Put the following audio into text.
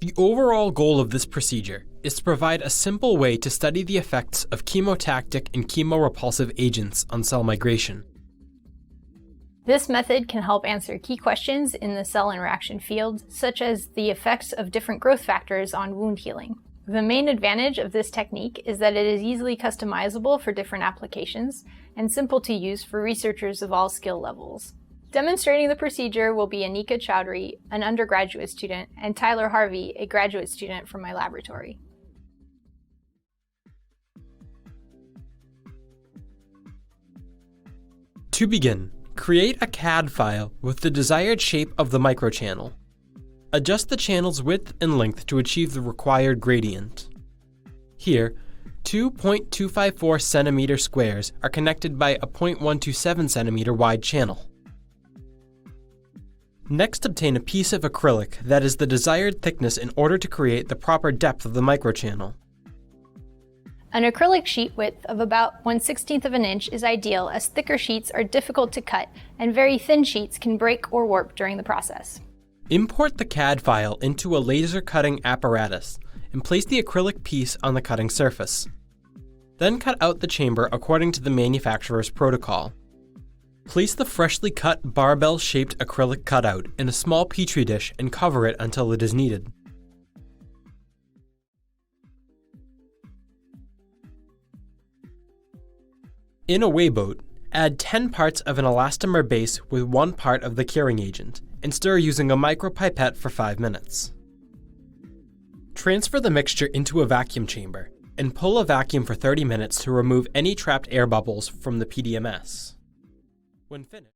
The overall goal of this procedure is to provide a simple way to study the effects of chemotactic and chemorepulsive agents on cell migration. This method can help answer key questions in the cell interaction field, such as the effects of different growth factors on wound healing. The main advantage of this technique is that it is easily customizable for different applications and simple to use for researchers of all skill levels. Demonstrating the procedure will be Aniqa Chowdhury, an undergraduate student, and Tyler Harvey, a graduate student from my laboratory. To begin, create a CAD file with the desired shape of the microchannel. Adjust the channel's width and length to achieve the required gradient. Here, two 0.254 cm squares are connected by a 0.127 cm wide channel. Next, obtain a piece of acrylic that is the desired thickness in order to create the proper depth of the microchannel. An acrylic sheet width of about 1/16 of an inch is ideal, as thicker sheets are difficult to cut and very thin sheets can break or warp during the process. Import the CAD file into a laser cutting apparatus and place the acrylic piece on the cutting surface. Then cut out the chamber according to the manufacturer's protocol. Place the freshly cut barbell-shaped acrylic cutout in a small petri dish and cover it until it is needed. In a weigh boat, add 10 parts of an elastomer base with 1 part of the curing agent, and stir using a micropipette for 5 minutes. Transfer the mixture into a vacuum chamber, and pull a vacuum for 30 minutes to remove any trapped air bubbles from the PDMS. When finished,